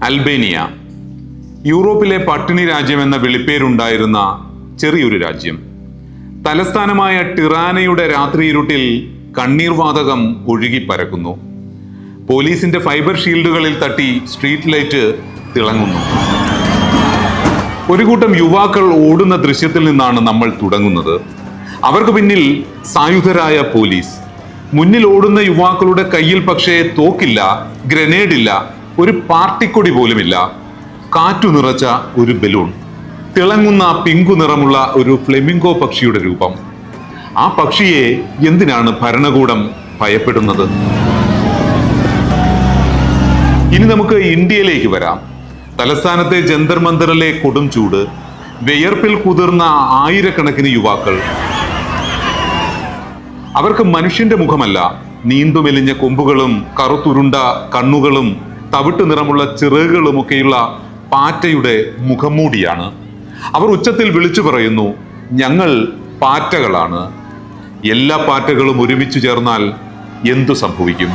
Albania യൂറോപ്പിലെ പട്ടിണി രാജ്യം എന്ന വിളിപ്പേരുണ്ടായിരുന്ന ചെറിയൊരു രാജ്യം. തലസ്ഥാനമായ ടിറാനയുടെ രാത്രിയിരുട്ടിൽ കണ്ണീർ വാതകം ഒഴുകി പരക്കുന്നു. പോലീസിന്റെ ഫൈബർ ഷീൽഡുകളിൽ തട്ടി സ്ട്രീറ്റ് ലൈറ്റ് തിളങ്ങുന്നു. ഒരു കൂട്ടം യുവാക്കൾ ഓടുന്ന ദൃശ്യത്തിൽ നിന്നാണ് നമ്മൾ തുടങ്ങുന്നത്. അവർക്ക് പിന്നിൽ സായുധരായ പോലീസ്. മുന്നിൽ ഓടുന്ന യുവാക്കളുടെ കയ്യിൽ പക്ഷേ തോക്കില്ല, ഗ്രനേഡില്ല, ഒരു പാർട്ടിക്കൊടി പോലുമില്ല. കാറ്റു നിറച്ച ഒരു ബലൂൺ, തിളങ്ങുന്ന പിങ്കു നിറമുള്ള ഒരു ഫ്ലെമിംഗോ പക്ഷിയുടെ രൂപം. ആ പക്ഷിയെ എന്തിനാണ് ഭരണകൂടം ഭയപ്പെടുന്നത്? ഇനി നമുക്ക് ഇന്ത്യയിലേക്ക് വരാം. തലസ്ഥാനത്തെ ജന്തർ മന്ദറിലെ കൊടും ചൂട്, വിയർപ്പിൽ കുതിർന്ന ആയിരക്കണക്കിന് യുവാക്കൾ. അവർക്ക് മനുഷ്യന്റെ മുഖമല്ല, നീണ്ടുമെലിഞ്ഞ കൊമ്പുകളും കറുത്തുരുണ്ട കണ്ണുകളും തവിട്ട് നിറമുള്ള ചിറകുകളുമൊക്കെയുള്ള പാറ്റയുടെ മുഖംമൂടിയാണ്. അവർ ഉച്ചത്തിൽ വിളിച്ചു പറയുന്നു, ഞങ്ങൾ പാറ്റകളാണ്. എല്ലാ പാറ്റകളും ഒരുമിച്ച് ചേർന്നാൽ എന്തു സംഭവിക്കും?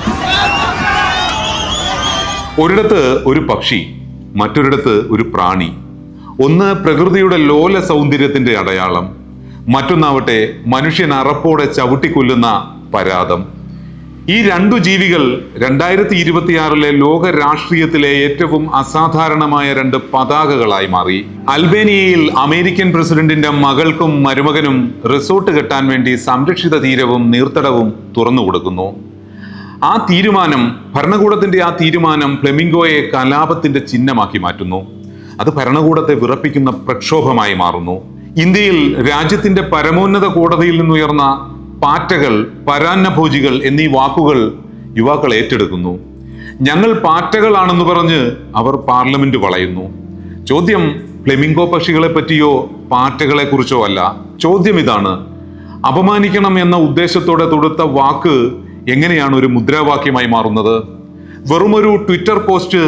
ഒരിടത്ത് ഒരു പക്ഷി, മറ്റൊരിടത്ത് ഒരു പ്രാണി. ഒന്ന് പ്രകൃതിയുടെ ലോല സൗന്ദര്യത്തിന്റെ അടയാളം, മറ്റൊന്നാവട്ടെ മനുഷ്യൻ അറപ്പോടെ ചവിട്ടിക്കൊല്ലുന്ന പരാതം. ഈ രണ്ടു ജീവികൾ 2026 ലോക രാഷ്ട്രീയത്തിലെ ഏറ്റവും അസാധാരണമായ രണ്ട് പതാകകളായി മാറി. അൽബേനിയയിൽ അമേരിക്കൻ പ്രസിഡന്റിന്റെ മകൾക്കും മരുമകനും റിസോർട്ട് കെട്ടാൻ വേണ്ടി സംരക്ഷിത തീരവും നീർത്തടവും തുറന്നു കൊടുക്കുന്നു. ഭരണകൂടത്തിന്റെ ആ തീരുമാനം ഫ്ലെമിംഗോയെ കലാപത്തിന്റെ ചിഹ്നമാക്കി മാറ്റുന്നു. അത് ഭരണകൂടത്തെ വിറപ്പിക്കുന്ന പ്രക്ഷോഭമായി മാറുന്നു. ഇന്ത്യയിൽ രാജ്യത്തിന്റെ പരമോന്നത കോടതിയിൽ നിന്നുയർന്ന പാറ്റകൾ, പരാന്നഭോജികൾ എന്നീ വാക്കുകൾ യുവാക്കൾ ഏറ്റെടുക്കുന്നു. ഞങ്ങൾ പാറ്റകളാണെന്ന് പറഞ്ഞ് അവർ പാർലമെന്റ് വളയുന്നു. ചോദ്യം ഫ്ലെമിംഗോ പക്ഷികളെ പറ്റിയോ പാറ്റകളെ കുറിച്ചോ അല്ല. ചോദ്യം ഇതാണ്: അപമാനിക്കണം എന്ന ഉദ്ദേശത്തോടെ തൊടുത്ത വാക്ക് എങ്ങനെയാണ് ഒരു മുദ്രാവാക്യമായി മാറുന്നത്? വെറുമൊരു ട്വിറ്റർ പോസ്റ്റ്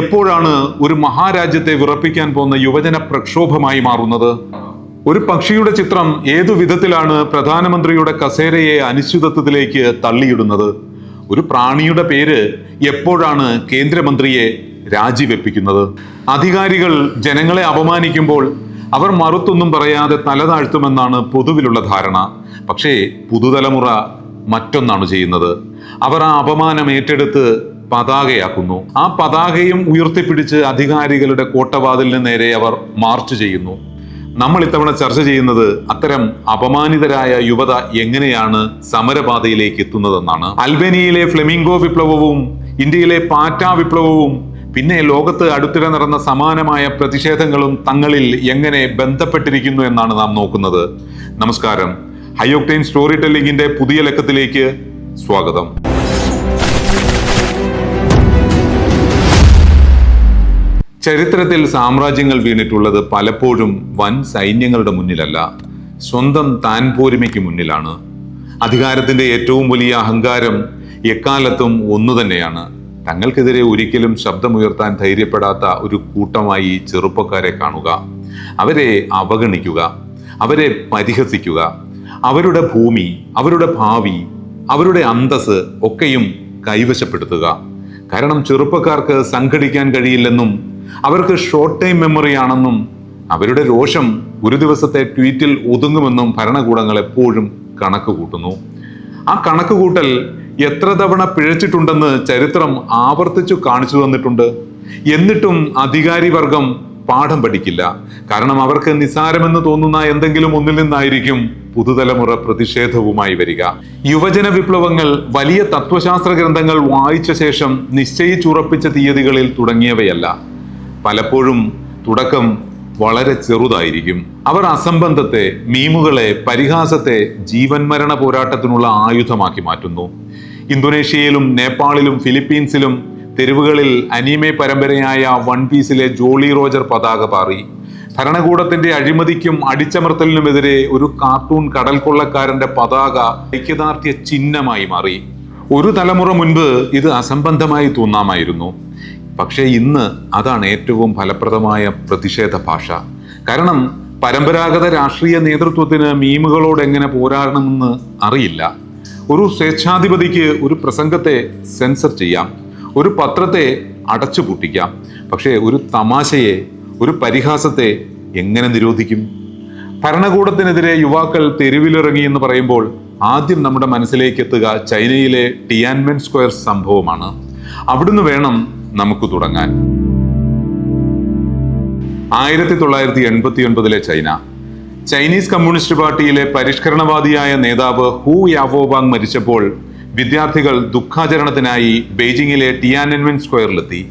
എപ്പോഴാണ് ഒരു മഹാരാജ്യത്തെ വിറപ്പിക്കാൻ പോകുന്ന യുവജന പ്രക്ഷോഭമായി മാറുന്നത്? ഒരു പക്ഷിയുടെ ചിത്രം ഏതു വിധത്തിലാണ് പ്രധാനമന്ത്രിയുടെ കസേരയെ അനിശ്ചിതത്വത്തിലേക്ക് തള്ളിയിടുന്നത്? ഒരു പ്രാണിയുടെ പേര് എപ്പോഴാണ് കേന്ദ്രമന്ത്രിയെ രാജിവെപ്പിക്കുന്നത്? അധികാരികൾ ജനങ്ങളെ അപമാനിക്കുമ്പോൾ അവർ മറുത്തൊന്നും പറയാതെ തലതാഴ്ത്തുമെന്നാണ് പൊതുവിലുള്ള ധാരണ. പക്ഷേ പുതുതലമുറ മറ്റൊന്നാണ് ചെയ്യുന്നത്. അവർ ആ അപമാനം ഏറ്റെടുത്ത് പതാകയാക്കുന്നു. ആ പതാകയും ഉയർത്തിപ്പിടിച്ച് അധികാരികളുടെ കോട്ടവാതിലിന് നേരെ അവർ മാർച്ച് ചെയ്യുന്നു. നമ്മൾ ഇത്തവണ ചർച്ച ചെയ്യുന്നത് അത്തരം അപമാനിതരായ യുവത എങ്ങനെയാണ് സമരപാതയിലേക്ക് എത്തുന്നതെന്നാണ്. അൽബേനിയയിലെ ഫ്ലെമിംഗോ വിപ്ലവവും ഇന്ത്യയിലെ പാറ്റാ വിപ്ലവവും പിന്നെ ലോകത്ത് അടുത്തിടെ നടന്ന സമാനമായ പ്രതിഷേധങ്ങളും തങ്ങളിൽ എങ്ങനെ ബന്ധപ്പെട്ടിരിക്കുന്നു എന്നാണ് നാം നോക്കുന്നത്. നമസ്കാരം. ഹൈ ഒക്ടൈൻ സ്റ്റോറി ടെല്ലിംഗിന്റെ പുതിയ ലക്കത്തിലേക്ക് സ്വാഗതം. ചരിത്രത്തിൽ സാമ്രാജ്യങ്ങൾ വീണിട്ടുള്ളത് പലപ്പോഴും വൻ സൈന്യങ്ങളുടെ മുന്നിലല്ല, സ്വന്തം താൻ പോരിമയ്ക്ക് മുന്നിലാണ്. അധികാരത്തിന്റെ ഏറ്റവും വലിയ അഹങ്കാരം എക്കാലത്തും ഒന്നു തന്നെയാണ്: തങ്ങൾക്കെതിരെ ഒരിക്കലും ശബ്ദമുയർത്താൻ ധൈര്യപ്പെടാത്ത ഒരു കൂട്ടമായി ചെറുപ്പക്കാരെ കാണുക, അവരെ അവഗണിക്കുക, അവരെ പരിഹസിക്കുക, അവരുടെ ഭൂമി, അവരുടെ ഭാവി, അവരുടെ അന്തസ് ഒക്കെയും കൈവശപ്പെടുത്തുക. കാരണം ചെറുപ്പക്കാർക്ക് സംഘടിക്കാൻ കഴിയില്ലെന്നും അവർക്ക് ഷോർട്ട് ടൈം മെമ്മറി ആണെന്നും അവരുടെ രോഷം ഒരു ദിവസത്തെ ട്വീറ്റിൽ ഒതുങ്ങുമെന്നും ഭരണകൂടങ്ങൾ എപ്പോഴും കണക്ക് കൂട്ടുന്നു. ആ കണക്ക് കൂട്ടൽ എത്ര തവണ പിഴച്ചിട്ടുണ്ടെന്ന് ചരിത്രം ആവർത്തിച്ചു കാണിച്ചു തന്നിട്ടുണ്ട്. എന്നിട്ടും അധികാരി വർഗം പാഠം പഠിക്കില്ല. കാരണം അവർക്ക് നിസ്സാരമെന്ന് തോന്നുന്ന എന്തെങ്കിലും ഒന്നിൽ നിന്നായിരിക്കും പുതുതലമുറ പ്രതിഷേധവുമായി വരിക. യുവജന വിപ്ലവങ്ങൾ വലിയ തത്വശാസ്ത്ര ഗ്രന്ഥങ്ങൾ വായിച്ച ശേഷം നിശ്ചയിച്ചുറപ്പിച്ച തീയതികളിൽ തുടങ്ങിയവയല്ല. പലപ്പോഴും തുടക്കം വളരെ ചെറുതായിരിക്കും. അവർ അസംബന്ധത്തെ, മീമുകളെ, പരിഹാസത്തെ ജീവൻ മരണ പോരാട്ടത്തിനുള്ള ആയുധമാക്കി മാറ്റുന്നു. ഇന്തോനേഷ്യയിലും നേപ്പാളിലും ഫിലിപ്പീൻസിലും തെരുവുകളിൽ അനിമെ പരമ്പരയായ വൺ പീസിലെ ജോളി റോജർ പതാക പാറി. ഭരണകൂടത്തിന്റെ അഴിമതിക്കും അടിച്ചമർത്തലിനുമെതിരെ ഒരു കാർട്ടൂൺ കടൽ കൊള്ളക്കാരന്റെ പതാക ഐക്യദാർഢ്യ ചിഹ്നമായി മാറി. ഒരു തലമുറ മുൻപ് ഇത് അസംബന്ധമായി തോന്നാമായിരുന്നു. പക്ഷേ ഇന്ന് അതാണ് ഏറ്റവും ഫലപ്രദമായ പ്രതിഷേധ ഭാഷ. കാരണം പരമ്പരാഗത രാഷ്ട്രീയ നേതൃത്വത്തിന് മീമുകളോട് എങ്ങനെ പോരാടണമെന്ന് അറിയില്ല. ഒരു സ്വേച്ഛാധിപതിക്ക് ഒരു പ്രസംഗത്തെ സെൻസർ ചെയ്യാം, ഒരു പത്രത്തെ അടച്ചുപൂട്ടിക്കാം. പക്ഷേ ഒരു തമാശയെ, ഒരു പരിഹാസത്തെ എങ്ങനെ നിരോധിക്കും? ഭരണകൂടത്തിനെതിരെ യുവാക്കൾ തെരുവിലിറങ്ങി എന്ന് പറയുമ്പോൾ ആദ്യം നമ്മുടെ മനസ്സിലേക്ക് എത്തുക ചൈനയിലെ ടിയാൻമെൻ സ്ക്വയർ സംഭവമാണ്. അവിടുന്ന് വേണം നമുക്ക് തുടങ്ങാൻ. 1989 ചൈന. ചൈനീസ് കമ്മ്യൂണിസ്റ്റ് പാർട്ടിയിലെ പരിഷ്കരണവാദിയായ നേതാവ് ഹു യാവോബാങ് മരിച്ചപ്പോൾ വിദ്യാർത്ഥികൾ ദുഃഖാചരണത്തിനായി ബെയ്ജിങ്ങിലെ ടിയാനൻമെൻ സ്ക്വയറിലെത്തി.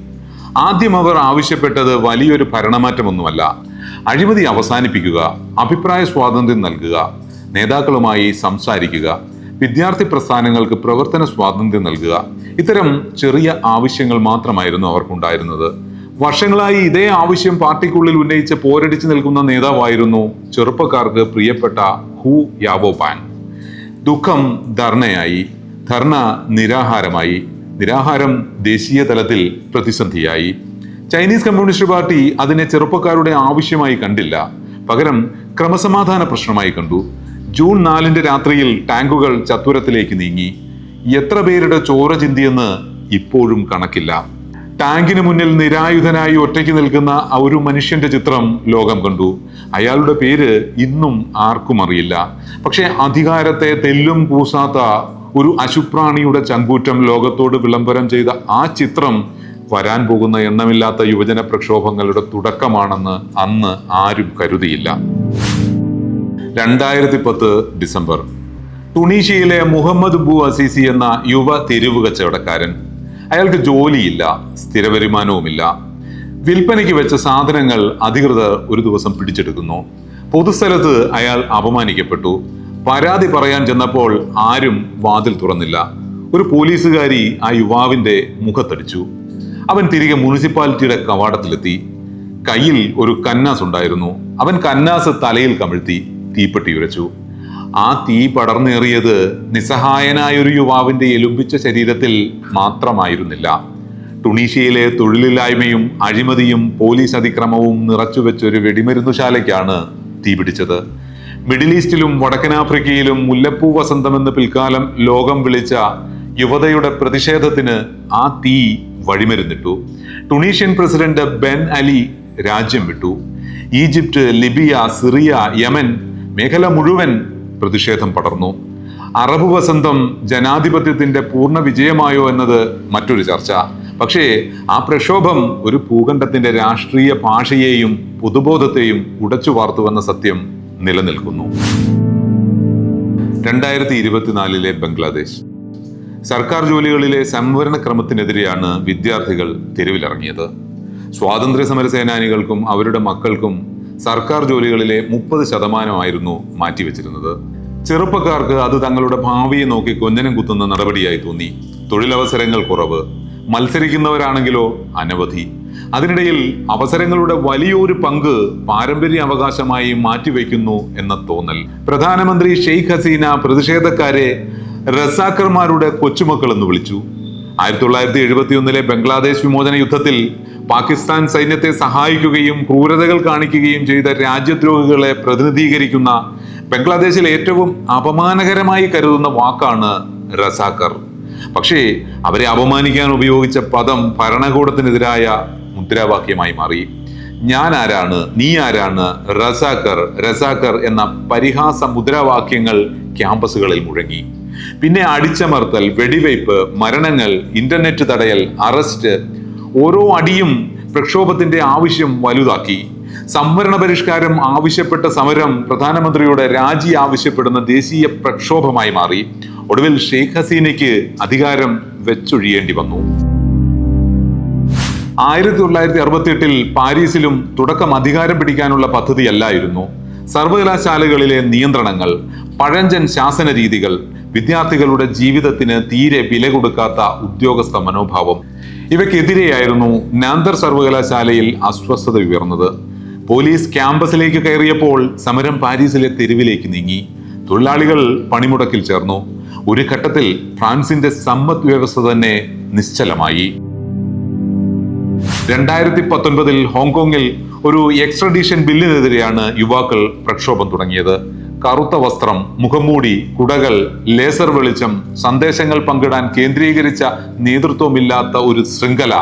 ആദ്യം അവർ ആവശ്യപ്പെട്ടത് വലിയൊരു ഭരണമാറ്റമൊന്നുമല്ല, അഴിമതി അവസാനിപ്പിക്കുക, അഭിപ്രായ സ്വാതന്ത്ര്യം നൽകുക, നേതാക്കളുമായി സംസാരിക്കുക, വിദ്യാർത്ഥി പ്രസ്ഥാനങ്ങൾക്ക് പ്രവർത്തന സ്വാതന്ത്ര്യം നൽകുക. ഇത്തരം ചെറിയ ആവശ്യങ്ങൾ മാത്രമായിരുന്നു അവർക്കുണ്ടായിരുന്നത്. വർഷങ്ങളായി ഇതേ ആവശ്യം പാർട്ടിക്കുള്ളിൽ ഉന്നയിച്ച് പോരടിച്ചു നിൽക്കുന്ന നേതാവായിരുന്നു ചെറുപ്പക്കാർക്ക് പ്രിയപ്പെട്ട ഹു യാവോബാങ്. ദുഃഖം ധർണയായി, ധർണ നിരാഹാരമായി, നിരാഹാരം ദേശീയ തലത്തിൽ പ്രതിസന്ധിയായി. ചൈനീസ് കമ്മ്യൂണിസ്റ്റ് പാർട്ടി അതിനെ ചെറുപ്പക്കാരുടെ ആവശ്യമായി കണ്ടില്ല, പകരം ക്രമസമാധാന പ്രശ്നമായി കണ്ടു. ജൂൺ 4 രാത്രിയിൽ ടാങ്കുകൾ ചത്വരത്തിലേക്ക് നീങ്ങി. എത്ര പേരുടെ ചോര ചിന്തിയെന്ന് ഇപ്പോഴും കണക്കില്ല. ടാങ്കിന് മുന്നിൽ നിരായുധനായി ഒറ്റയ്ക്ക് നിൽക്കുന്ന ഒരു മനുഷ്യന്റെ ചിത്രം ലോകം കണ്ടു. അയാളുടെ പേര് ഇന്നും ആർക്കും അറിയില്ല. പക്ഷെ അധികാരത്തെ തെല്ലും കൂസാത്ത ഒരു അശുപ്രാണിയുടെ ചങ്കൂറ്റം ലോകത്തോട് വിളംബരം ചെയ്ത ആ ചിത്രം വരാൻ പോകുന്ന എണ്ണമില്ലാത്ത യുവജന പ്രക്ഷോഭങ്ങളുടെ തുടക്കമാണെന്ന് അന്ന് ആരും കരുതിയില്ല. 2010 ഡിസംബർ. ടുണീഷ്യയിലെ മുഹമ്മദ് ബു അസീസി എന്ന യുവ തെരുവ് കച്ചവടക്കാരൻ. അയാൾക്ക് ജോലിയില്ല, സ്ഥിര വരുമാനവുമില്ല. വിൽപ്പനയ്ക്ക് വെച്ച സാധനങ്ങൾ അധികൃതർ ഒരു ദിവസം പിടിച്ചെടുക്കുന്നു. പൊതുസ്ഥലത്ത് അയാൾ അപമാനിക്കപ്പെട്ടു. പരാതി പറയാൻ ചെന്നപ്പോൾ ആരും വാതിൽ തുറന്നില്ല. ഒരു പോലീസുകാരി ആ യുവാവിന്റെ മുഖത്തടിച്ചു. അവൻ തിരികെ മുനിസിപ്പാലിറ്റിയുടെ കവാടത്തിലെത്തി. കയ്യിൽ ഒരു കന്നാസ് ഉണ്ടായിരുന്നു. അവൻ കന്നാസ് തലയിൽ കമിഴ്ത്തി തീപ്പെട്ടി ഉരച്ചു. ആ തീ പടർന്നേറിയത് നിസ്സഹായനായ ഒരു യുവാവിന്റെ എലുമ്പിച്ച ശരീരത്തിൽ മാത്രമായിരുന്നില്ല. ടുണീഷ്യയിലെ തൊഴിലില്ലായ്മയും അഴിമതിയും പോലീസ് അതിക്രമവും നിറച്ചുവെച്ചൊരു വെടിമരുന്നുശാലയ്ക്കാണ് തീപിടിച്ചത്. മിഡിൽ ഈസ്റ്റിലും വടക്കനാഫ്രിക്കയിലും മുല്ലപ്പൂ വസന്തമെന്ന് പിൽക്കാലം ലോകം വിളിച്ച യുവതയുടെ പ്രതിഷേധത്തിന് ആ തീ വഴിമരുന്നിട്ടു. ടുണീഷ്യൻ പ്രസിഡന്റ് ബെൻ അലി രാജ്യം വിട്ടു. ഈജിപ്ത്, ലിബിയ, സിറിയ, യമൻ മേഖല മുഴുവൻ പ്രതിഷേധം പടർന്നു. അറബ് വസന്തം ജനാധിപത്യത്തിന്റെ പൂർണ്ണ വിജയമായോ എന്നത് മറ്റൊരു ചർച്ച. പക്ഷേ ആ പ്രക്ഷോഭം ഒരു ഭൂഖണ്ഡത്തിന്റെ രാഷ്ട്രീയ ഭാഷയെയും പൊതുബോധത്തെയും ഉടച്ചു വാർത്തുവെന്ന സത്യം നിലനിൽക്കുന്നു. 2024 ബംഗ്ലാദേശ്. സർക്കാർ ജോലികളിലെ സംവരണ ക്രമത്തിനെതിരെയാണ് വിദ്യാർത്ഥികൾ തെരുവിലിറങ്ങിയത്. സ്വാതന്ത്ര്യ സമര സേനാനികൾക്കും അവരുടെ മക്കൾക്കും സർക്കാർ ജോലികളിലെ 30% മാറ്റിവെച്ചിരുന്നത്. ചെറുപ്പക്കാർക്ക് അത് തങ്ങളുടെ ഭാവിയെ നോക്കി കൊഞ്ഞനം കുത്തുന്ന നടപടിയായി തോന്നി. തൊഴിലവസരങ്ങൾ കുറവ്, മത്സരിക്കുന്നവരാണെങ്കിലോ അനവധി. അതിനിടയിൽ അവസരങ്ങളുടെ വലിയൊരു പങ്ക് പാരമ്പര്യ അവകാശമായി മാറ്റിവെക്കുന്നു എന്ന തോന്നൽ. പ്രധാനമന്ത്രി ഷെയ്ഖ് ഹസീന പ്രതിഷേധക്കാരെ റസാക്കർമാരുടെ കൊച്ചുമക്കൾ എന്ന് വിളിച്ചു. 1971 ബംഗ്ലാദേശ് വിമോചന യുദ്ധത്തിൽ പാകിസ്ഥാൻ സൈന്യത്തെ സഹായിക്കുകയും ക്രൂരതകൾ കാണിക്കുകയും ചെയ്ത രാജ്യദ്രോഹികളെ പ്രതിനിധീകരിക്കുന്ന ബംഗ്ലാദേശിൽ ഏറ്റവും അപമാനകരമായി കരുതുന്ന വാക്കാണ് റസാക്കർ. പക്ഷേ അവരെ അപമാനിക്കാൻ ഉപയോഗിച്ച പദം ഭരണകൂടത്തിനെതിരായ മുദ്രാവാക്യമായി മാറി. ഞാൻ ആരാണ്, നീ ആരാണ്, റസാക്കർ റസാക്കർ എന്ന പരിഹാസ മുദ്രാവാക്യങ്ങൾ ക്യാമ്പസുകളിൽ മുഴങ്ങി. പിന്നെ അടിച്ചമർത്തൽ, വെടിവയ്പ്, മരണങ്ങൾ, ഇന്റർനെറ്റ് തടയൽ, അറസ്റ്റ്. ഓരോ അടിയും പ്രക്ഷോഭത്തിന്റെ ആവശ്യം വലുതാക്കി. സംവരണ പരിഷ്കാരം ആവശ്യപ്പെട്ട സമരം പ്രധാനമന്ത്രിയുടെ രാജി ആവശ്യപ്പെടുന്ന ദേശീയ പ്രക്ഷോഭമായി മാറി. ഒടുവിൽ ഷെയ്ഖ് ഹസീനയ്ക്ക് അധികാരം വെച്ചൊഴിയേണ്ടി വന്നു. 1968 പാരീസിലും തുടക്കം അധികാരം പിടിക്കാനുള്ള പദ്ധതിയല്ലായിരുന്നു. സർവകലാശാലകളിലെ നിയന്ത്രണങ്ങൾ, പഴഞ്ചൻ ശാസന രീതികൾ, വിദ്യാർത്ഥികളുടെ ജീവിതത്തിന് തീരെ വില കൊടുക്കാത്ത ഉദ്യോഗസ്ഥ മനോഭാവം, ഇവയ്ക്കെതിരെയായിരുന്നു നാന്തർ സർവകലാശാലയിൽ അസ്വസ്ഥത ഉയർന്നത്. പോലീസ് ക്യാമ്പസിലേക്ക് കയറിയപ്പോൾ സമരം പാരീസിലെ തെരുവിലേക്ക് നീങ്ങി. തൊഴിലാളികൾ പണിമുടക്കിൽ ചേർന്നു. ഒരു ഘട്ടത്തിൽ ഫ്രാൻസിന്റെ സമ്പദ് വ്യവസ്ഥ തന്നെ നിശ്ചലമായി. 2019 ഹോങ്കോങ്ങിൽ ഒരു എക്സ്ട്രഡീഷൻ ബില്ലിനെതിരെയാണ് യുവാക്കൾ പ്രക്ഷോഭം തുടങ്ങിയത്. കറുത്ത വസ്ത്രം, മുഖംമൂടി, കുടകൾ, ലേസർ വെളിച്ചം, സന്ദേശങ്ങൾ പങ്കിടാൻ കേന്ദ്രീകരിച്ച നേതൃത്വമില്ലാത്ത ഒരു ശൃംഖല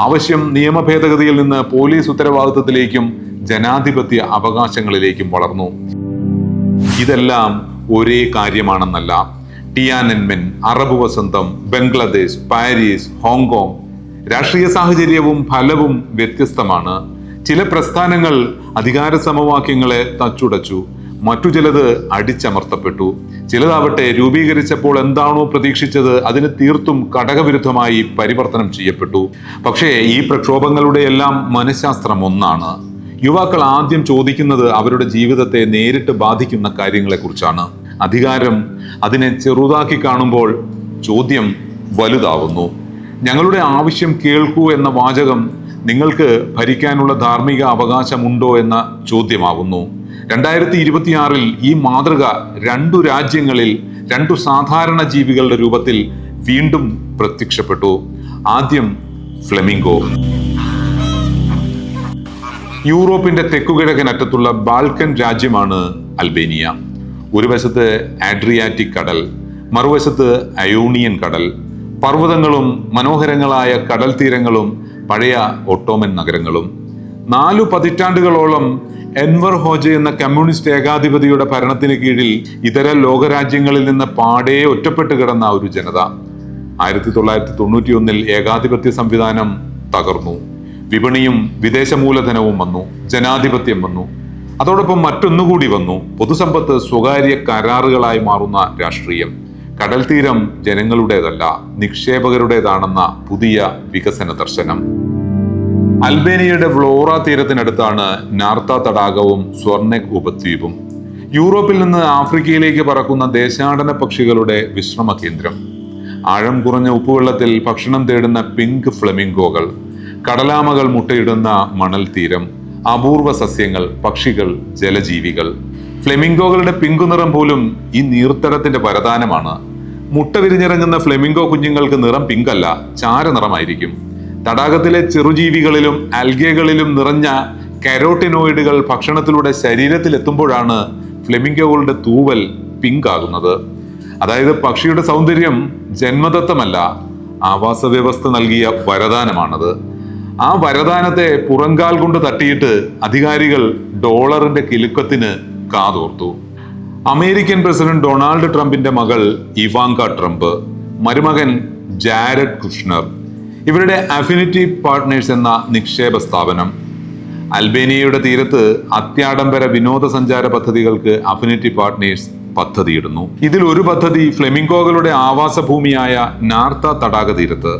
ആവശ്യം നിയമ ഭേദഗതിയിൽ നിന്ന് പോലീസ് ഉത്തരവാദിത്വത്തിലേക്കും ജനാധിപത്യ അവകാശങ്ങളിലേക്കും വളർന്നു. ഇതെല്ലാം ഒരേ കാര്യമാണെന്നല്ല. ടിയാനൻമെൻ, അറബ് വസന്തം, ബംഗ്ലാദേശ്, പാരീസ്, ഹോങ്കോങ്, രാഷ്ട്രീയ സാഹചര്യവും ഫലവും വ്യത്യസ്തമാണ്. ചില പ്രസ്ഥാനങ്ങൾ അധികാര സമവാക്യങ്ങളെ തച്ചുടച്ചു, മറ്റു ചിലത് അടിച്ചമർത്തപ്പെട്ടു. ചിലതാവട്ടെ രൂപീകരിച്ചപ്പോൾ എന്താണോ പ്രതീക്ഷിച്ചത് അതിന് തീർത്തും ഘടകവിരുദ്ധമായി പരിവർത്തനം ചെയ്യപ്പെട്ടു. പക്ഷേ ഈ പ്രക്ഷോഭങ്ങളുടെ എല്ലാം മനഃശാസ്ത്രം ഒന്നാണ്. യുവാക്കൾ ആദ്യം ചോദിക്കുന്നത് അവരുടെ ജീവിതത്തെ നേരിട്ട് ബാധിക്കുന്ന കാര്യങ്ങളെക്കുറിച്ചാണ്. അധികാരം അതിനെ ചെറുതാക്കി കാണുമ്പോൾ ചോദ്യം വലുതാവുന്നു. ഞങ്ങളുടെ ആവശ്യം കേൾക്കൂ എന്ന വാചകം നിങ്ങൾക്ക് ഭരിക്കാനുള്ള ധാർമ്മിക അവകാശമുണ്ടോ എന്ന ചോദ്യമാവുന്നു. 2026 ഈ മാതൃക 2 രാജ്യങ്ങളിൽ 2 സാധാരണ ജീവികളുടെ രൂപത്തിൽ വീണ്ടും പ്രത്യക്ഷപ്പെട്ടു. ആദ്യം ഫ്ലെമിംഗോ. യൂറോപ്പിന്റെ തെക്കുകിഴക്കൻ അറ്റത്തുള്ള ബാൾക്കൻ രാജ്യമാണ് അൽബേനിയ. ഒരു വശത്ത് ആഡ്രിയാറ്റിക് കടൽ, മറുവശത്ത് അയോണിയൻ കടൽ, പർവ്വതങ്ങളും മനോഹരങ്ങളായ കടൽ തീരങ്ങളും പഴയ ഒട്ടോമൻ നഗരങ്ങളും. 4 പതിറ്റാണ്ടുകളോളം എൻവർ ഹോജെ എന്ന കമ്മ്യൂണിസ്റ്റ് ഏകാധിപതിയുടെ ഭരണത്തിന് കീഴിൽ ഇതര ലോകരാജ്യങ്ങളിൽ നിന്ന് പാടെ ഒറ്റപ്പെട്ട് കിടന്ന ഒരു ജനത. 1991 ഏകാധിപത്യ സംവിധാനം തകർന്നു. വിപണിയും വിദേശ മൂലധനവും വന്നു, ജനാധിപത്യം വന്നു. അതോടൊപ്പം മറ്റൊന്നുകൂടി വന്നു, പൊതുസമ്പത്ത് സ്വകാര്യ കരാറുകളായി മാറുന്ന രാഷ്ട്രീയം. കടൽ തീരം ജനങ്ങളുടേതല്ല, നിക്ഷേപകരുടേതാണെന്ന പുതിയ വികസന ദർശനം. അൽബേനിയയുടെ വ്ലോറ തീരത്തിനടുത്താണ് നാർത്ത തടാകവും സ്വർനെക് ഉപദ്വീപും. യൂറോപ്പിൽ നിന്ന് ആഫ്രിക്കയിലേക്ക് പറക്കുന്ന ദേശാടന പക്ഷികളുടെ വിശ്രമ കേന്ദ്രം. ആഴം കുറഞ്ഞ ഉപ്പുവെള്ളത്തിൽ ഭക്ഷണം തേടുന്ന പിങ്ക് ഫ്ലെമിംഗോകൾ, കടലാമകൾ മുട്ടയിടുന്ന മണൽ തീരം, അപൂർവ സസ്യങ്ങൾ, പക്ഷികൾ, ജലജീവികൾ. ഫ്ലെമിംഗോകളുടെ പിങ്കു നിറം പോലും ഈ നീർത്തടത്തിന്റെ വരദാനമാണ്. മുട്ട വിരിഞ്ഞിറങ്ങുന്ന ഫ്ലെമിംഗോ കുഞ്ഞുങ്ങൾക്ക് നിറം പിങ്കല്ല, ചാരനിറമായിരിക്കും. തടാകത്തിലെ ചെറുജീവികളിലും ആൽഗകളിലും നിറഞ്ഞ കരോട്ടിനോയിഡുകൾ ഭക്ഷണത്തിലൂടെ ശരീരത്തിൽ എത്തുമ്പോഴാണ് ഫ്ലെമിംഗോകളുടെ തൂവൽ പിങ്ക് ആകുന്നത്. അതായത് പക്ഷിയുടെ സൗന്ദര്യം ജന്മദത്തമല്ല, ആവാസ വ്യവസ്ഥ നൽകിയ വരദാനമാണത്. ആ വരദാനത്തെ പുറങ്കാൽ കൊണ്ട് തട്ടിയിട്ട് അധികാരികൾ ഡോളറിന്റെ കിലുക്കത്തിന് കാതോർത്തു. അമേരിക്കൻ പ്രസിഡന്റ് ഡൊണാൾഡ് ട്രംപിന്റെ മകൾ ഇവാങ്ക ട്രംപ്, മരുമകൻ ജാരഡ് കുഷ്ണർ, ഇവരുടെ അഫിനിറ്റി പാർട്ട്നേഴ്സ് എന്ന നിക്ഷേപ സ്ഥാപനം. അൽബേനിയയുടെ തീരത്ത് അത്യാഡംബര വിനോദസഞ്ചാര പദ്ധതികൾക്ക് അഫിനിറ്റി പാർട്ട്നേഴ്സ് പദ്ധതിയിടുന്നു. ഇതിൽ ഒരു പദ്ധതി ഫ്ലെമിംഗോകളുടെ ആവാസ ഭൂമിയായ നാർത്ത തടാക തീരത്ത്,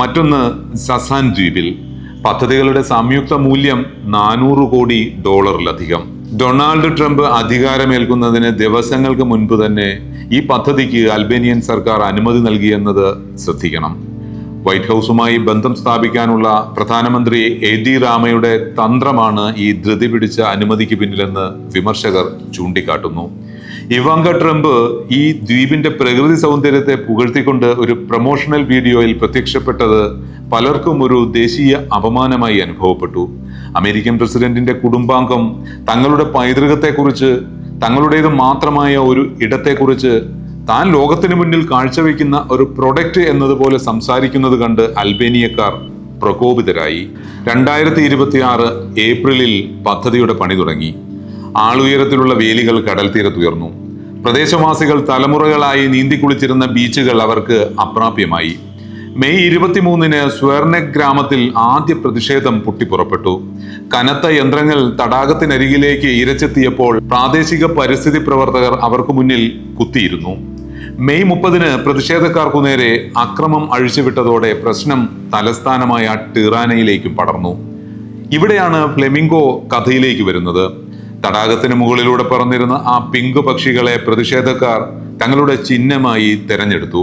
മറ്റൊന്ന് സസാൻ ദ്വീപിൽ. പദ്ധതികളുടെ സംയുക്ത മൂല്യം $400 കോടി. ഡൊണാൾഡ് ട്രംപ് അധികാരമേൽക്കുന്നതിന് ദിവസങ്ങൾക്ക് മുൻപ് തന്നെ ഈ പദ്ധതിക്ക് അൽബേനിയൻ സർക്കാർ അനുമതി നൽകിയെന്നത് ശ്രദ്ധിക്കണം. വൈറ്റ് ഹൗസുമായി ബന്ധം സ്ഥാപിക്കാനുള്ള പ്രധാനമന്ത്രി എഡി റാമയുടെ തന്ത്രമാണ് ഈ ധൃതി പിടിച്ച അനുമതിക്ക് പിന്നിലെന്ന് വിമർശകർ ചൂണ്ടിക്കാട്ടുന്നു. ഇവാങ്ക ട്രംപ് ഈ ദ്വീപിന്റെ പ്രകൃതി സൗന്ദര്യത്തെ പുകഴ്ത്തിക്കൊണ്ട് ഒരു പ്രൊമോഷണൽ വീഡിയോയിൽ പ്രത്യക്ഷപ്പെട്ടത് പലർക്കും ഒരു ദേശീയ അപമാനമായി അനുഭവപ്പെട്ടു. അമേരിക്കൻ പ്രസിഡന്റിന്റെ കുടുംബാംഗം തങ്ങളുടെ പൈതൃകത്തെക്കുറിച്ച്, തങ്ങളുടേത് മാത്രമായ ഒരു ഇടത്തെക്കുറിച്ച് താൻ ലോകത്തിന് മുന്നിൽ കാഴ്ചവെക്കുന്ന ഒരു പ്രൊഡക്റ്റ് എന്നതുപോലെ സംസാരിക്കുന്നത് കണ്ട് അൽബേനിയക്കാർ പ്രകോപിതരായി. 2026 ഏപ്രിലിൽ പദ്ധതിയുടെ പണി തുടങ്ങി. ആളുയരത്തിലുള്ള വേലികൾ കടൽ തീരത്തുയർന്നു. പ്രദേശവാസികൾ തലമുറകളായി നീന്തിക്കുളിച്ചിരുന്ന ബീച്ചുകൾ അവർക്ക് അപ്രാപ്യമായി. മെയ് 23 സ്വർനെക് ഗ്രാമത്തിൽ ആദ്യ പ്രതിഷേധം പൊട്ടിപ്പുറപ്പെട്ടു. കനത്ത യന്ത്രങ്ങൾ തടാകത്തിനരികിലേക്ക് ഇരച്ചെത്തിയപ്പോൾ പ്രാദേശിക പരിസ്ഥിതി പ്രവർത്തകർ അവർക്ക് മുന്നിൽ കുത്തിയിരുന്നു. മെയ് 30 പ്രതിഷേധക്കാർക്കു നേരെ അക്രമം അഴിച്ചുവിട്ടതോടെ പ്രശ്നം തലസ്ഥാനമായ ടിറാനയിലേക്കും പടർന്നു. ഇവിടെയാണ് ഫ്ലെമിംഗോ കഥയിലേക്ക് വരുന്നത്. തടാകത്തിന് മുകളിലൂടെ പറന്നിരുന്ന ആ പിങ്ക് പക്ഷികളെ പ്രതിഷേധക്കാർ തങ്ങളുടെ ചിഹ്നമായി തെരഞ്ഞെടുത്തു.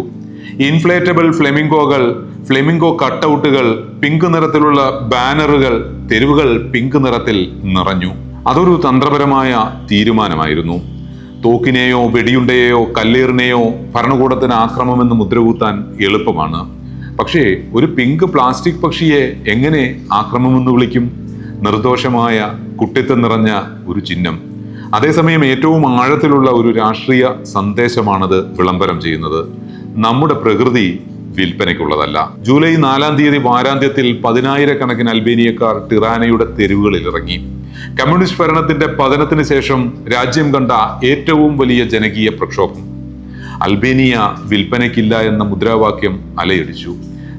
ഇൻഫ്ലേറ്റബിൾ ഫ്ലെമിംഗോകൾ, ഫ്ലെമിംഗോ കട്ടൗട്ടുകൾ, പിങ്ക് നിറത്തിലുള്ള ബാനറുകൾ, തെരുവുകൾ പിങ്ക് നിറത്തിൽ നിറഞ്ഞു. അതൊരു തന്ത്രപരമായ തീരുമാനമായിരുന്നു. തോക്കിനെയോ വെടിയുണ്ടയെയോ കല്ലേറിനെയോ ഭരണകൂടത്തിന് ആക്രമമെന്ന് മുദ്രകൂത്താൻ എളുപ്പമാണ്. പക്ഷേ ഒരു പിങ്ക് പ്ലാസ്റ്റിക് പക്ഷിയെ എങ്ങനെ ആക്രമമെന്ന് വിളിക്കും? നിർദോഷമായ കുട്ടിത്തം നിറഞ്ഞ ഒരു ചിഹ്നം. അതേസമയം ഏറ്റവും ആഴത്തിലുള്ള ഒരു രാഷ്ട്രീയ സന്ദേശമാണത് വിളംബരം ചെയ്യുന്നത്. നമ്മുടെ പ്രകൃതി വിൽപ്പനയ്ക്കുള്ളതല്ല. ജൂലൈ 4 തീയതി വാരാന്ത്യത്തിൽ 10,000-കണക്കിന് അൽബേനിയക്കാർ ടിറാനയുടെ തെരുവുകളിൽ ഇറങ്ങി. കമ്മ്യൂണിസ്റ്റ് ഭരണത്തിന്റെ പതനത്തിന് ശേഷം രാജ്യം കണ്ട ഏറ്റവും വലിയ ജനകീയ പ്രക്ഷോഭം. അൽബേനിയ വിൽപ്പനയ്ക്കില്ല എന്ന മുദ്രാവാക്യം അലയടിച്ചു.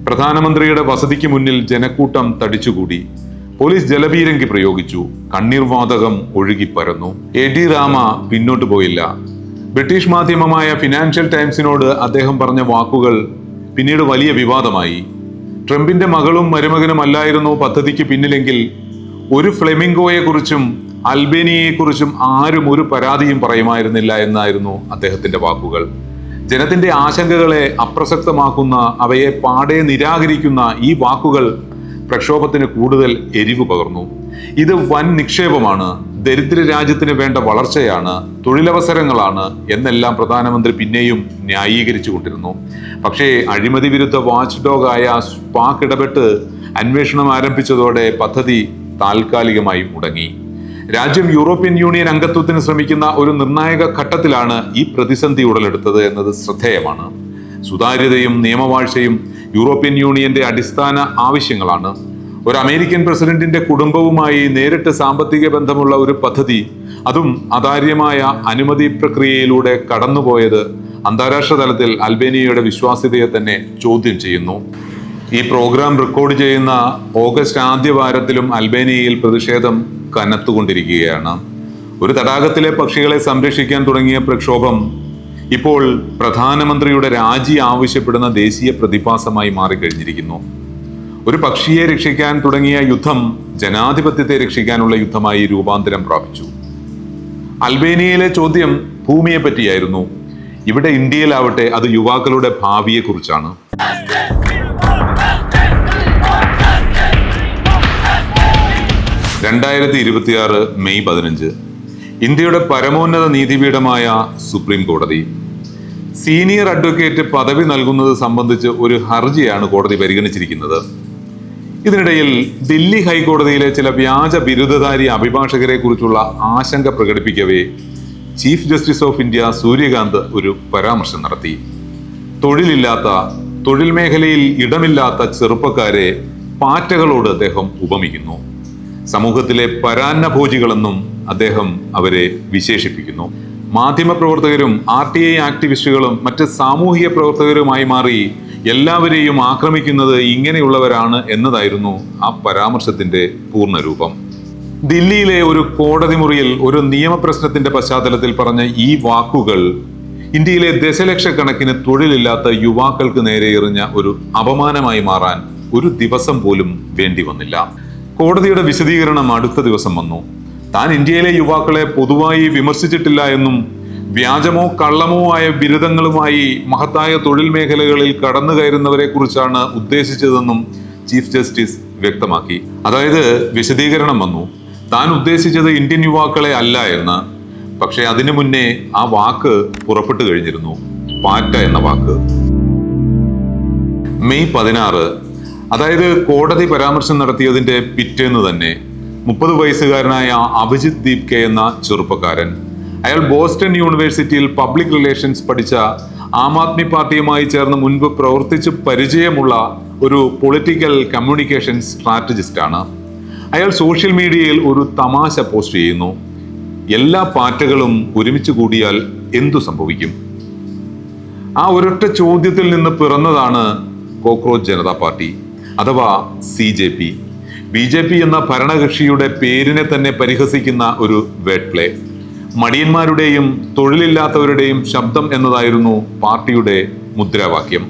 പ്രധാനമന്ത്രിയുടെ വസതിക്ക് മുന്നിൽ ജനക്കൂട്ടം തടിച്ചുകൂടി. പോലീസ് ജലപീരങ്കി പ്രയോഗിച്ചു. കണ്ണീർവാതകം ഒഴുകിപ്പരന്നു. എ.ഡി. രാമ പിന്നോട്ടു പോയില്ല. ബ്രിട്ടീഷ് മാധ്യമമായ ഫിനാൻഷ്യൽ ടൈംസിനോട് അദ്ദേഹം പറഞ്ഞ വാക്കുകൾ പിന്നീട് വലിയ വിവാദമായി. ട്രംപിന്റെ മകളും മരുമകനും അല്ലായിരുന്നു പദ്ധതിക്ക് പിന്നിലെങ്കിൽ ഒരു ഫ്ലെമിംഗോയെക്കുറിച്ചും അൽബേനിയയെക്കുറിച്ചും ആരും ഒരു പരാതിയും പറയുമായിരുന്നില്ല എന്നായിരുന്നു അദ്ദേഹത്തിന്റെ വാക്കുകൾ. ജനത്തിന്റെ ആശങ്കകളെ അപ്രസക്തമാക്കുന്ന, അവയെ പാടെ നിരാകരിക്കുന്ന ഈ വാക്കുകൾ പ്രക്ഷോഭത്തിന് കൂടുതൽ എരിവ് പകർന്നു. ഇത് വൻ നിക്ഷേപമാണ്, ദരിദ്ര രാജ്യത്തിന് വേണ്ട വളർച്ചയാണ്, തൊഴിലവസരങ്ങളാണ് എന്നെല്ലാം പ്രധാനമന്ത്രി പിന്നെയും ന്യായീകരിച്ചു കൊണ്ടിരുന്നു. പക്ഷേ അഴിമതി വിരുദ്ധ വാച്ച് ഡോഗായ സ്പാക് ഇടപെട്ട് അന്വേഷണം ആരംഭിച്ചതോടെ പദ്ധതി താൽക്കാലികമായി മുടങ്ങി. രാജ്യം യൂറോപ്യൻ യൂണിയൻ അംഗത്വത്തിന് ശ്രമിക്കുന്ന ഒരു നിർണായക ഘട്ടത്തിലാണ് ഈ പ്രതിസന്ധി ഉടലെടുത്തത് എന്നത് ശ്രദ്ധേയമാണ്. സുതാര്യതയും നിയമവാഴ്ചയും യൂറോപ്യൻ യൂണിയന്റെ അടിസ്ഥാന ആവശ്യങ്ങളാണ്. ഒരു അമേരിക്കൻ പ്രസിഡന്റിന്റെ കുടുംബവുമായി നേരിട്ട് സാമ്പത്തിക ബന്ധമുള്ള ഒരു പദ്ധതി, അതും അതാര്യമായ അനുമതി പ്രക്രിയയിലൂടെ കടന്നുപോയത് അന്താരാഷ്ട്ര തലത്തിൽ അൽബേനിയയുടെ വിശ്വാസ്യതയെ തന്നെ ചോദ്യം ചെയ്യുന്നു. ഈ പ്രോഗ്രാം റെക്കോർഡ് ചെയ്യുന്ന ഓഗസ്റ്റ് ആദ്യവാരത്തിലും അൽബേനിയയിൽ പ്രതിഷേധം കനത്തുകൊണ്ടിരിക്കുകയാണ്. ഒരു തടാകത്തിലെ പക്ഷികളെ സംരക്ഷിക്കാൻ തുടങ്ങിയ പ്രക്ഷോഭം ഇപ്പോൾ പ്രധാനമന്ത്രിയുടെ രാജി ആവശ്യപ്പെടുന്ന ദേശീയ പ്രതിഭാസമായി മാറിക്കഴിഞ്ഞിരിക്കുന്നു. ഒരു പക്ഷിയെ രക്ഷിക്കാൻ തുടങ്ങിയ യുദ്ധം ജനാധിപത്യത്തെ രക്ഷിക്കാനുള്ള യുദ്ധമായി രൂപാന്തരം പ്രാപിച്ചു. അൽബേനിയയിലെ ചോദ്യം ഭൂമിയെ പറ്റിയായിരുന്നു. ഇവിടെ ഇന്ത്യയിലാവട്ടെ അത് യുവാക്കളുടെ ഭാവിയെ കുറിച്ചാണ്. 2026 മെയ് 15 ഇന്ത്യയുടെ പരമോന്നത നീതിപീഠമായ സുപ്രീം കോടതി സീനിയർ അഡ്വക്കേറ്റ് പദവി നൽകുന്നത് സംബന്ധിച്ച് ഒരു ഹർജിയാണ് കോടതി പരിഗണിച്ചിരിക്കുന്നത്. ഇതിനിടയിൽ ദില്ലി ഹൈക്കോടതിയിലെ ചില വ്യാജ ബിരുദധാരി അഭിഭാഷകരെ കുറിച്ചുള്ള ആശങ്ക പ്രകടിപ്പിക്കവേ chief justice of India Surya Kant ഒരു പരാമർശം നടത്തി. തൊഴിലില്ലാത്ത, തൊഴിൽ മേഖലയിൽ ഇടമില്ലാത്ത ചെറുപ്പക്കാരെ പാറ്റകളോട് അദ്ദേഹം ഉപമിക്കുന്നു. സമൂഹത്തിലെ പരാന്നഭോജികളെന്നും അദ്ദേഹം അവരെ വിശേഷിപ്പിക്കുന്നു. മാധ്യമപ്രവർത്തകരും RTI ആക്ടിവിസ്റ്റുകളും മറ്റ് സാമൂഹിക പ്രവർത്തകരുമായി മാറി എല്ലാവരെയും ആക്രമിക്കുന്നത് ഇങ്ങനെയുള്ളവരാണ് എന്നതായിരുന്നു ആ പരാമർശത്തിന്റെ പൂർണ്ണരൂപം. ദില്ലിയിലെ ഒരു കോടതി മുറിയിൽ ഒരു നിയമപ്രശ്നത്തിന്റെ പശ്ചാത്തലത്തിൽ പറഞ്ഞ ഈ വാക്കുകൾ ഇന്ത്യയിലെ ദശലക്ഷക്കണക്കിന് തൊഴിലില്ലാത്ത യുവാക്കൾക്ക് നേരെ എറിഞ്ഞ ഒരു അപമാനമായി മാറാൻ ഒരു ദിവസം പോലും വേണ്ടി വന്നില്ല. കോടതിയുടെ വിശദീകരണം അടുത്ത ദിവസം വന്നു. താൻ ഇന്ത്യയിലെ യുവാക്കളെ പൊതുവായി വിമർശിച്ചിട്ടില്ല എന്നും വ്യാജമോ കള്ളമോ ആയ ബിരുദങ്ങളുമായി മഹത്തായ തൊഴിൽ മേഖലകളിൽ കടന്നു കയറുന്നവരെ കുറിച്ചാണ് ഉദ്ദേശിച്ചതെന്നും ചീഫ് ജസ്റ്റിസ് വ്യക്തമാക്കി. അതായത് വിശദീകരണം വന്നു, താൻ ഉദ്ദേശിച്ചത് ഇന്ത്യൻ യുവാക്കളെ അല്ല എന്ന്. പക്ഷെ അതിനു മുന്നേ ആ വാക്ക് പുറപ്പെട്ടു കഴിഞ്ഞിരുന്നു, പാറ്റ എന്ന വാക്ക്. മെയ് 16 അതായത് കോടതി പരാമർശം നടത്തിയതിന്റെ പിറ്റേന്ന് തന്നെ 30 വയസ്സുകാരനായ അഭിജിത് ദീപ് കെ എന്ന ചെറുപ്പക്കാരൻ, അയാൾ ബോസ്റ്റൺ യൂണിവേഴ്സിറ്റിയിൽ പബ്ലിക് റിലേഷൻസ് പഠിച്ച ആം ആദ്മി പാർട്ടിയുമായി ചേർന്ന് മുൻപ് പ്രവർത്തിച്ച് പരിചയമുള്ള ഒരു പൊളിറ്റിക്കൽ കമ്മ്യൂണിക്കേഷൻ സ്ട്രാറ്റജിസ്റ്റ് ആണ്. അയാൾ സോഷ്യൽ മീഡിയയിൽ ഒരു തമാശ പോസ്റ്റ് ചെയ്യുന്നു. എല്ലാ പാറ്റകളും ഒരുമിച്ച് കൂടിയാൽ എന്തു സംഭവിക്കും? ആ ഒരൊറ്റ ചോദ്യത്തിൽ നിന്ന് പിറന്നതാണ് കോക്രോച്ച് ജനതാ പാർട്ടി അഥവാ CJP. BJP എന്ന ഭരണകക്ഷിയുടെ പേരിനെ തന്നെ പരിഹസിക്കുന്ന ഒരു വേർഡ് പ്ലേ. മടിയന്മാരുടെയും തൊഴിലില്ലാത്തവരുടെയും ശബ്ദം എന്നതായിരുന്നു പാർട്ടിയുടെ മുദ്രാവാക്യം.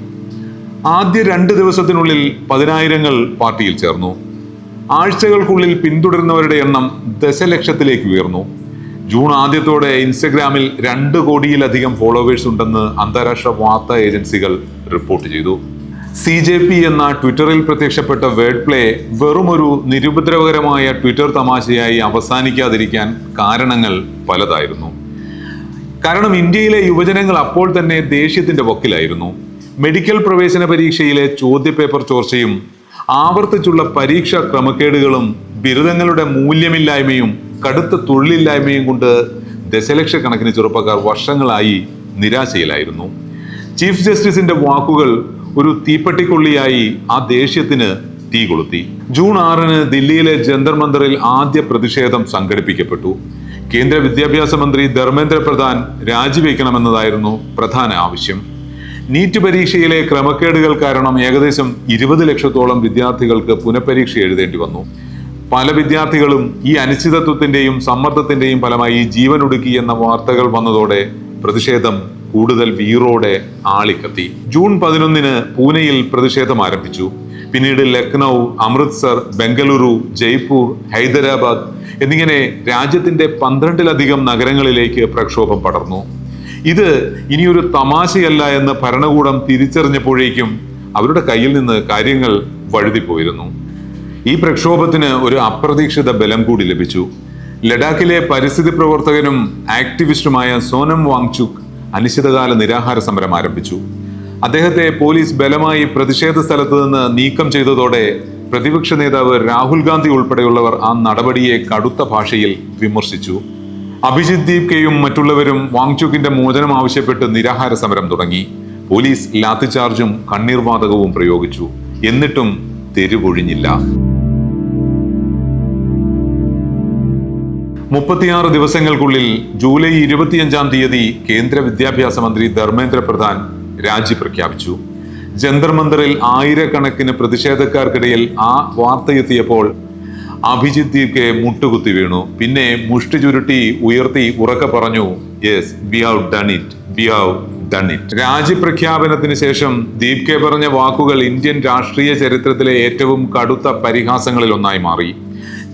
ആദ്യ 2 ദിവസത്തിനുള്ളിൽ 10,000 പാർട്ടിയിൽ ചേർന്നു. ആഴ്ചകൾക്കുള്ളിൽ പിന്തുടരുന്നവരുടെ എണ്ണം ദശലക്ഷത്തിലേക്ക് ഉയർന്നു. ജൂൺ ആദ്യത്തോടെ ഇൻസ്റ്റഗ്രാമിൽ 2 കോടിയിലധികം ഫോളോവേഴ്സ് ഉണ്ടെന്ന് അന്താരാഷ്ട്ര വാർത്താ ഏജൻസികൾ റിപ്പോർട്ട് ചെയ്തു. CJP എന്ന ട്വിറ്ററിൽ പ്രത്യക്ഷപ്പെട്ട വേർഡ് പ്ലേ വെറുമൊരു നിരുപദ്രവകരമായ ട്വിറ്റർ തമാശയായി അവസാനിക്കാതിരിക്കാൻ കാരണങ്ങൾ പലതായിരുന്നു. കാരണം ഇന്ത്യയിലെ യുവജനങ്ങൾ അപ്പോൾ തന്നെ ദേഷ്യത്തിന്റെ വക്കിലായിരുന്നു. മെഡിക്കൽ പ്രവേശന പരീക്ഷയിലെ ചോദ്യപേപ്പർ ചോർച്ചയും ആവർത്തിച്ചുള്ള പരീക്ഷാ ക്രമക്കേടുകളും ബിരുദങ്ങളുടെ മൂല്യമില്ലായ്മയും കടുത്ത തൊഴിലില്ലായ്മയും കൊണ്ട് ദശലക്ഷക്കണക്കിന് ചെറുപ്പക്കാർ വർഷങ്ങളായി നിരാശയിലായിരുന്നു. ചീഫ് ജസ്റ്റിസിന്റെ വാക്കുകൾ ഒരു തീപ്പെട്ടിക്കൊള്ളിയായി ആ ദേഷ്യത്തിന് തീ കൊളുത്തി. ജൂൺ 6 ദില്ലിയിലെ ജന്തർ മന്ദറിൽ ആദ്യ പ്രതിഷേധം സംഘടിപ്പിക്കപ്പെട്ടു. കേന്ദ്ര വിദ്യാഭ്യാസ മന്ത്രി ധർമ്മേന്ദ്ര പ്രധാൻ രാജിവെക്കണമെന്നതായിരുന്നു പ്രധാന ആവശ്യം. നീറ്റ് പരീക്ഷയിലെ ക്രമക്കേടുകൾ കാരണം ഏകദേശം 20 ലക്ഷത്തോളം വിദ്യാർത്ഥികൾക്ക് പുനഃപരീക്ഷ എഴുതേണ്ടി വന്നു. പല വിദ്യാർത്ഥികളും ഈ അനിശ്ചിതത്വത്തിന്റെയും സമ്മർദ്ദത്തിന്റെയും ഫലമായി ജീവനൊടുക്കി എന്ന വാർത്തകൾ വന്നതോടെ പ്രതിഷേധം കൂടുതൽ വീറോടെ ആളിക്കത്തി. ജൂൺ 11 പൂനെയിൽ പ്രതിഷേധം ആരംഭിച്ചു. പിന്നീട് ലക്നൗ, അമൃത്സർ, ബംഗളൂരു, ജയ്പൂർ, ഹൈദരാബാദ് എന്നിങ്ങനെ രാജ്യത്തിന്റെ 12ലധികം നഗരങ്ങളിലേക്ക് പ്രക്ഷോഭം പടർന്നു. ഇത് ഇനിയൊരു തമാശയല്ല എന്ന് ഭരണകൂടം തിരിച്ചറിഞ്ഞപ്പോഴേക്കും അവരുടെ കയ്യിൽ നിന്ന് കാര്യങ്ങൾ വഴുതിപ്പോയിരുന്നു. ഈ പ്രക്ഷോഭത്തിന് ഒരു അപ്രതീക്ഷിത ബലം കൂടി ലഭിച്ചു. ലഡാക്കിലെ പരിസ്ഥിതി പ്രവർത്തകനും ആക്ടിവിസ്റ്റുമായ സോനം വാങ്ചുക് അനിശ്ചിതകാല നിരാഹാര സമരം ആരംഭിച്ചു. അദ്ദേഹത്തെ പോലീസ് ബലമായി പ്രതിഷേധ സ്ഥലത്ത് നിന്ന് നീക്കം ചെയ്തതോടെ പ്രതിപക്ഷ നേതാവ് രാഹുൽ ഗാന്ധി ഉൾപ്പെടെയുള്ളവർ ആ നടപടിയെ കടുത്ത ഭാഷയിൽ വിമർശിച്ചു. അഭിജിത് ദീപ്കയും മറ്റുള്ളവരും വാങ്ചുക്കിന്റെ മോചനം ആവശ്യപ്പെട്ട് നിരാഹാര സമരം തുടങ്ങി. പോലീസ് ലാത്തിചാർജും കണ്ണീർവാതകവും പ്രയോഗിച്ചു. എന്നിട്ടും തെരുവൊഴിഞ്ഞില്ല. 36 ദിവസങ്ങൾക്കുള്ളിൽ ജൂലൈ 25 കേന്ദ്ര വിദ്യാഭ്യാസ മന്ത്രി ധർമ്മേന്ദ്ര പ്രധാൻ രാജി പ്രഖ്യാപിച്ചു. ജന്തർ മന്ദറിൽ ആയിരക്കണക്കിന് പ്രതിഷേധക്കാർക്കിടയിൽ ആ വാർത്തയെത്തിയപ്പോൾ അഭിജിത് ദീപ്കെ മുട്ടുകുത്തി വീണു. പിന്നെ മുഷ്ടി ചുരുട്ടി ഉയർത്തി ഉറക്കെ പറഞ്ഞു, yes, we have done it, we have done it. രാജ്യപ്രഖ്യാപനത്തിന് ശേഷം ദീപ്കെ പറഞ്ഞ വാക്കുകൾ ഇന്ത്യൻ രാഷ്ട്രീയ ചരിത്രത്തിലെ ഏറ്റവും കടുത്ത പരിഹാസങ്ങളിൽ ഒന്നായി മാറി.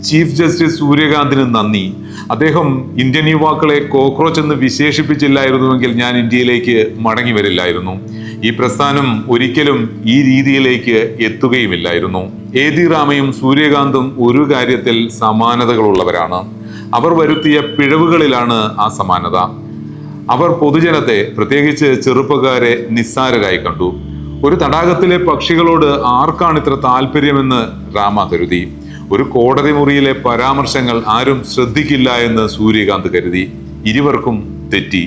ചീഫ് ജസ്റ്റിസ് സൂര്യകാന്തിന് നന്ദി. അദ്ദേഹം ഇന്ത്യൻ യുവാക്കളെ കോക്രോച്ച് എന്ന് വിശേഷിപ്പിച്ചില്ലായിരുന്നുവെങ്കിൽ ഞാൻ ഇന്ത്യയിലേക്ക് മടങ്ങി വരില്ലായിരുന്നു. ഈ പ്രസ്ഥാനം ഒരിക്കലും ഈ രീതിയിലേക്ക് എത്തുകയുമില്ലായിരുന്നു. എ.ഡി. റാമയും സൂര്യകാന്തും ഒരു കാര്യത്തിൽ സമാനതകളുള്ളവരാണ്. അവർ വരുത്തിയ പിഴവുകളിലാണ് ആ സമാനത. അവർ പൊതുജനത്തെ, പ്രത്യേകിച്ച് ചെറുപ്പക്കാരെ നിസ്സാരരായി കണ്ടു. ഒരു തടാകത്തിലെ പക്ഷികളോട് ആർക്കാണ് ഇത്ര താല്പര്യമെന്ന് റാമ കരുതി. ഒരു കോടതി മുറിയിലെ പരാമർശങ്ങൾ ആരും ശ്രദ്ധിക്കില്ല എന്ന് സൂര്യകാന്ത് കരുതി. ഇരുവർക്കും തെറ്റി.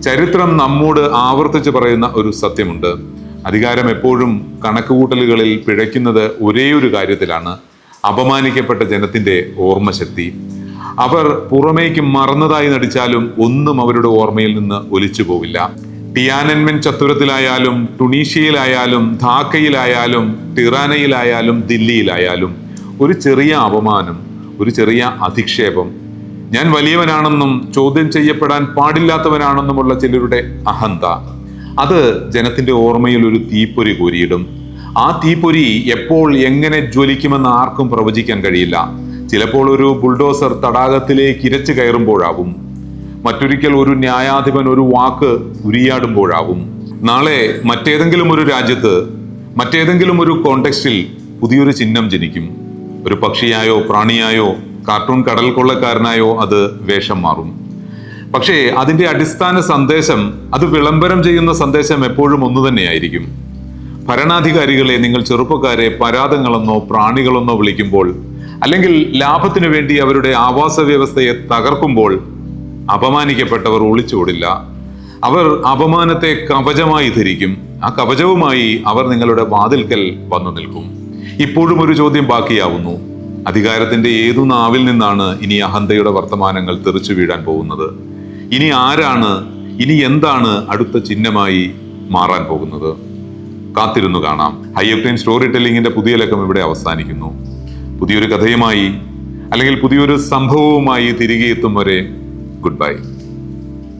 ചരിത്രം നമ്മോട് ആവർത്തിച്ച് പറയുന്ന ഒരു സത്യമുണ്ട്. അധികാരം എപ്പോഴും കണക്കുകൂട്ടലുകളിൽ പിഴയ്ക്കുന്നത് ഒരേയൊരു കാര്യത്തിലാണ്: അപമാനിക്കപ്പെട്ട ജനത്തിന്റെ ഓർമ്മശക്തി. അവർ പുറമേക്ക് മറന്നതായി നടിച്ചാലും ഒന്നും അവരുടെ ഓർമ്മയിൽ നിന്ന് ഒലിച്ചു പോവില്ല. ടിയാനൻമെൻ ചത്തുരത്തിലായാലും, ടുണീഷ്യയിലായാലും, ധാക്കയിലായാലും, ടിറാനയിലായാലും, ദില്ലിയിലായാലും ഒരു ചെറിയ അപമാനം, ഒരു ചെറിയ അധിക്ഷേപം, ഞാൻ വലിയവനാണെന്നും ചോദ്യം ചെയ്യപ്പെടാൻ പാടില്ലാത്തവനാണെന്നുമുള്ള ചിലരുടെ അഹന്ത, അത് ജനത്തിന്റെ ഓർമ്മയിൽ ഒരു തീപ്പൊരി കോരിയിടും. ആ തീപ്പൊരി എപ്പോൾ എങ്ങനെ ജ്വലിക്കുമെന്ന് ആർക്കും പ്രവചിക്കാൻ കഴിയില്ല. ചിലപ്പോൾ ഒരു ബുൾഡോസർ തടാകത്തിലേക്ക് ഇരച്ചു കയറുമ്പോഴാവും. മറ്റൊരിക്കൽ ഒരു ന്യായാധിപൻ ഒരു വാക്ക് ഉരിയാടുമ്പോഴാവും. നാളെ മറ്റേതെങ്കിലും ഒരു രാജ്യത്ത്, മറ്റേതെങ്കിലും ഒരു കോണ്ടെക്സ്റ്റിൽ പുതിയൊരു ചിഹ്നം ജനിക്കും. ഒരു പക്ഷിയായോ പ്രാണിയായോ കാർട്ടൂൺ കടൽ കൊള്ളക്കാരനായോ അത് വേഷം മാറും. പക്ഷേ അതിന്റെ അടിസ്ഥാന സന്ദേശം, അത് വിളംബരം ചെയ്യുന്ന സന്ദേശം എപ്പോഴും ഒന്നു തന്നെയായിരിക്കും. ഭരണാധികാരികളെ നിങ്ങൾ ചെറുപ്പക്കാരെ പരാതങ്ങളെന്നോ പ്രാണികളെന്നോ വിളിക്കുമ്പോൾ, അല്ലെങ്കിൽ ലാഭത്തിനു വേണ്ടി അവരുടെ ആവാസ വ്യവസ്ഥയെ തകർക്കുമ്പോൾ അപമാനിക്കപ്പെട്ടവർ ഒളിച്ചോടില്ല. അവർ അപമാനത്തെ കവചമായി ധരിക്കും. ആ കവചവുമായി അവർ നിങ്ങളുടെ വാതിൽക്കൽ വന്നു നിൽക്കും. ഇപ്പോഴും ഒരു ചോദ്യം ബാക്കിയാവുന്നു: അധികാരത്തിന്റെ ഏതു നാവിൽ നിന്നാണ് ഇനി അഹന്തയുടെ വർത്തമാനങ്ങൾ തെറിച്ചു വീഴാൻ പോകുന്നത്? ഇനി ആരാണ്, ഇനി എന്താണ് അടുത്ത ചിഹ്നമായി മാറാൻ പോകുന്നത്? കാത്തിരുന്നു കാണാം. ഹൈ ഒക്ടേൻ സ്റ്റോറി ടെല്ലിങ്ങിന്റെ പുതിയ ലക്കം ഇവിടെ അവസാനിക്കുന്നു. പുതിയൊരു കഥയുമായി അല്ലെങ്കിൽ പുതിയൊരു സംഭവവുമായി തിരികെ എത്തും വരെ ഗുഡ് ബൈ.